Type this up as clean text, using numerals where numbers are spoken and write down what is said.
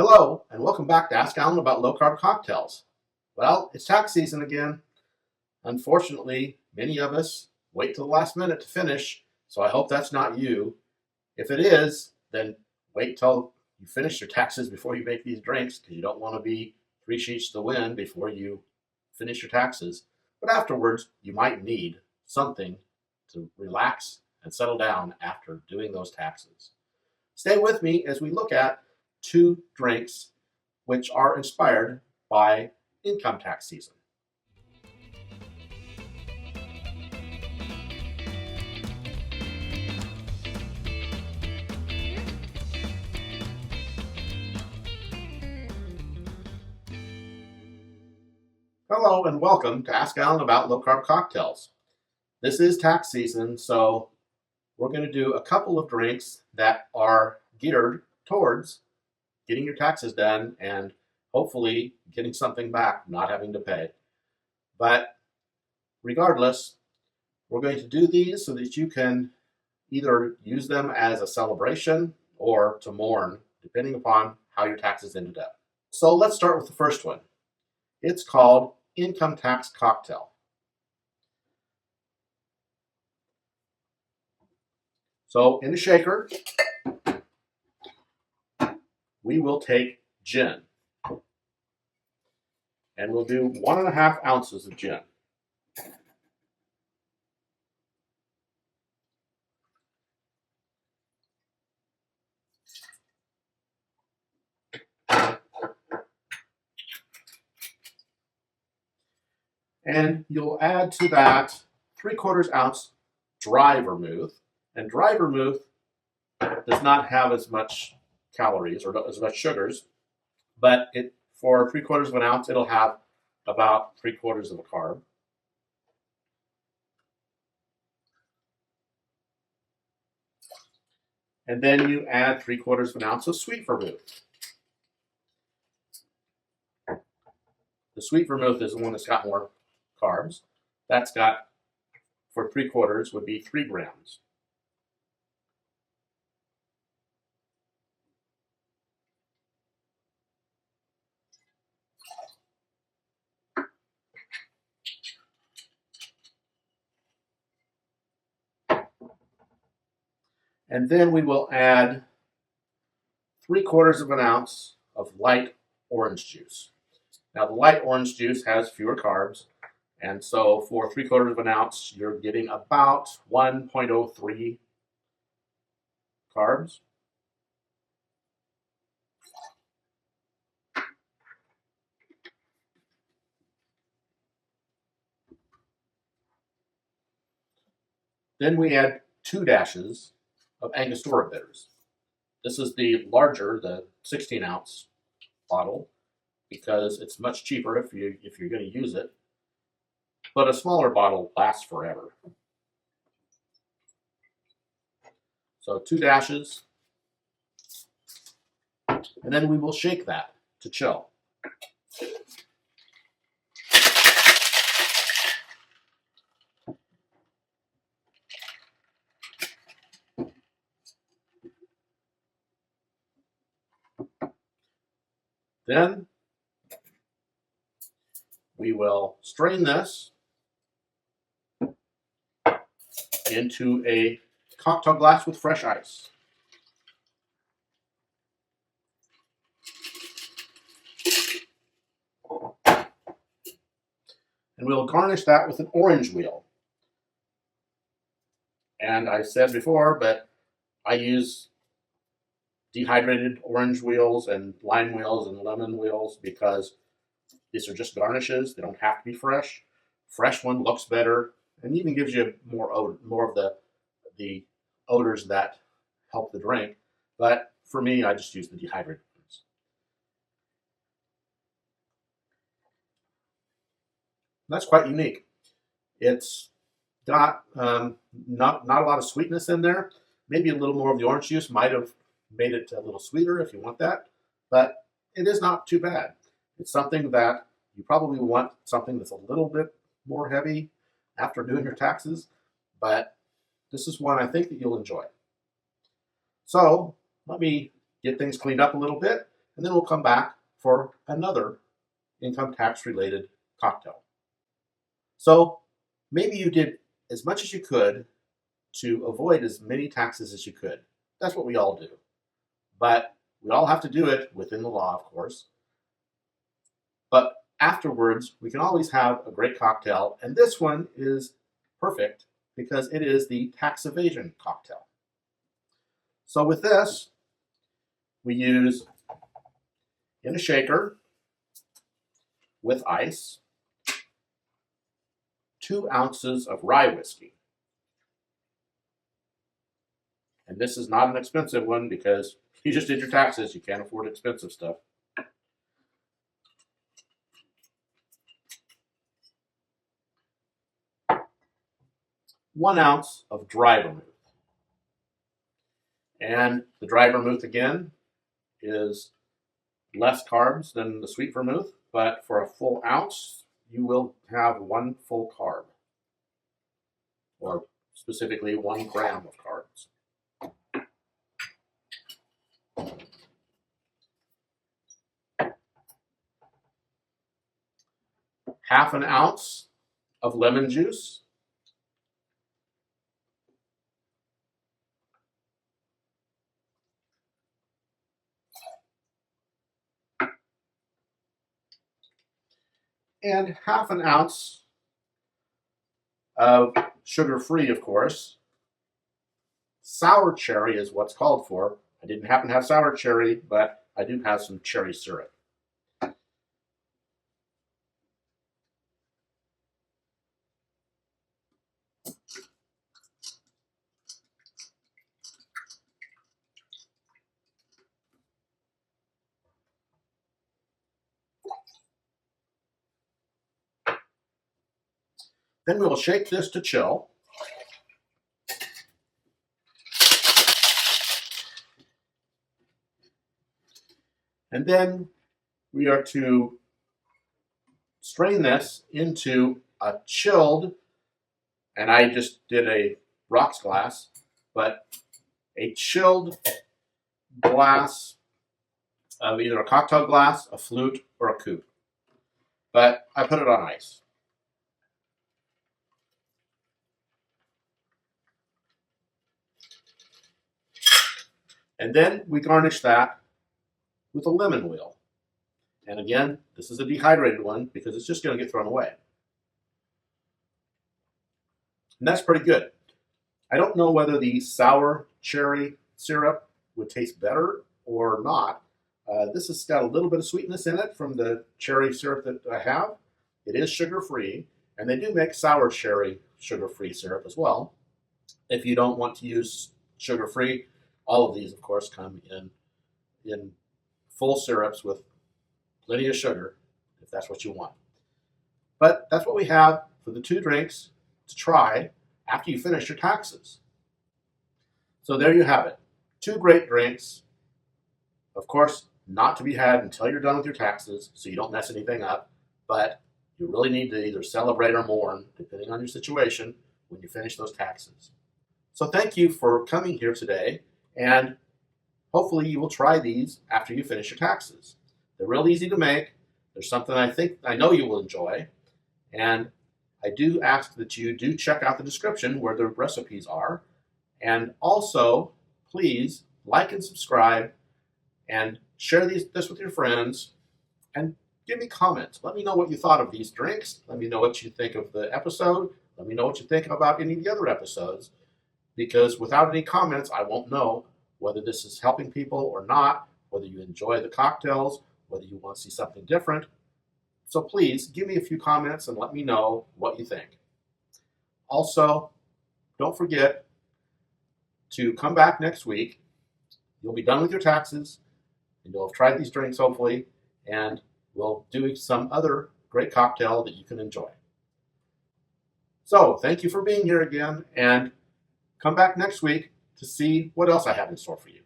Hello, and welcome back to Ask Alan about low-carb cocktails. Well, it's tax season again. Unfortunately, many of us wait till the last minute to finish, so I hope that's not you. If it is, then wait till you finish your taxes before you make these drinks, because you don't want to be 3 sheets to the wind before you finish your taxes. But afterwards, you might need something to relax and settle down after doing those taxes. Stay with me as we look at 2 drinks which are inspired by income tax season. Hello and welcome to Ask Alan about low-carb cocktails. This is tax season, so we're going to do a couple of drinks that are geared towards getting your taxes done and hopefully getting something back, not having to pay. But regardless, we're going to do these so that you can either use them as a celebration or to mourn, depending upon how your taxes ended up. So let's start with the first one. It's called Income Tax Cocktail. So in a shaker, we will take gin, and we'll do 1.5 ounces of gin. And you'll add to that 3/4 ounce dry vermouth, and dry vermouth does not have as much calories or as much sugars, but for 3/4 ounce, it'll have about 3/4 of a carb. And then you add 3/4 ounce of sweet vermouth. The sweet vermouth is the one that's got more carbs. That's got, for 3/4, would be 3 grams. And then we will add 3/4 ounce of light orange juice. Now the light orange juice has fewer carbs, and so for 3/4 ounce, you're getting about 1.03 carbs. Then we add 2 dashes of Angostura bitters. This is the larger, the 16-ounce bottle, because it's much cheaper if you're going to use it. But a smaller bottle lasts forever. So 2 dashes, and then we will shake that to chill. Then we will strain this into a cocktail glass with fresh ice. And we'll garnish that with an orange wheel. And I said before, but I use dehydrated orange wheels and lime wheels and lemon wheels because these are just garnishes. They don't have to be fresh. Fresh one looks better and even gives you more of the odors that help the drink. But for me, I just use the dehydrated ones. That's quite unique. It's got not a lot of sweetness in there. Maybe a little more of the orange juice might have made it a little sweeter if you want that, but it is not too bad. It's something that you probably want something that's a little bit more heavy after doing your taxes, but this is one I think that you'll enjoy. So let me get things cleaned up a little bit, and then we'll come back for another income tax related cocktail. So maybe you did as much as you could to avoid as many taxes as you could. That's what we all do. But we all have to do it within the law, of course. But afterwards, we can always have a great cocktail, and this one is perfect because it is the tax evasion cocktail. So with this, we use in a shaker with ice 2 ounces of rye whiskey. And this is not an expensive one because you just did your taxes. You can't afford expensive stuff. One ounce of dry vermouth. And the dry vermouth, again, is less carbs than the sweet vermouth, but for a full ounce, you will have 1 full carb, or specifically 1 gram of carbs. Half an ounce of lemon juice. And half an ounce of sugar-free, of course. Sour cherry is what's called for. I didn't happen to have sour cherry, but I do have some cherry syrup. Then we will shake this to chill. And then we are to strain this into a chilled, and I just did a rocks glass, but a chilled glass of either a cocktail glass, a flute, or a coupe. But I put it on ice. And then we garnish that with a lemon wheel. And again, this is a dehydrated one because it's just going to get thrown away. And that's pretty good. I don't know whether the sour cherry syrup would taste better or not. This has got a little bit of sweetness in it from the cherry syrup that I have. It is sugar-free, and they do make sour cherry sugar-free syrup as well. If you don't want to use sugar-free, all of these, of course, come in full syrups with plenty of sugar, if that's what you want. But that's what we have for the 2 drinks to try after you finish your taxes. So there you have it. 2 great drinks. Of course, not to be had until you're done with your taxes, so you don't mess anything up. But you really need to either celebrate or mourn, depending on your situation, when you finish those taxes. So thank you for coming here today, and hopefully you will try these after you finish your taxes. They're real easy to make. There's something I know you will enjoy, and I do ask that you do check out the description where the recipes are, and also please like and subscribe and share this with your friends, and give me comments. Let me know what you thought of these drinks. Let me know what you think of the episode. Let me know what you think about any of the other episodes, because without any comments, I won't know whether this is helping people or not, whether you enjoy the cocktails, whether you want to see something different. So please give me a few comments and let me know what you think. Also, don't forget to come back next week. You'll be done with your taxes, and you'll have tried these drinks, hopefully, and we'll do some other great cocktail that you can enjoy. So thank you for being here again, and come back next week to see what else I have in store for you.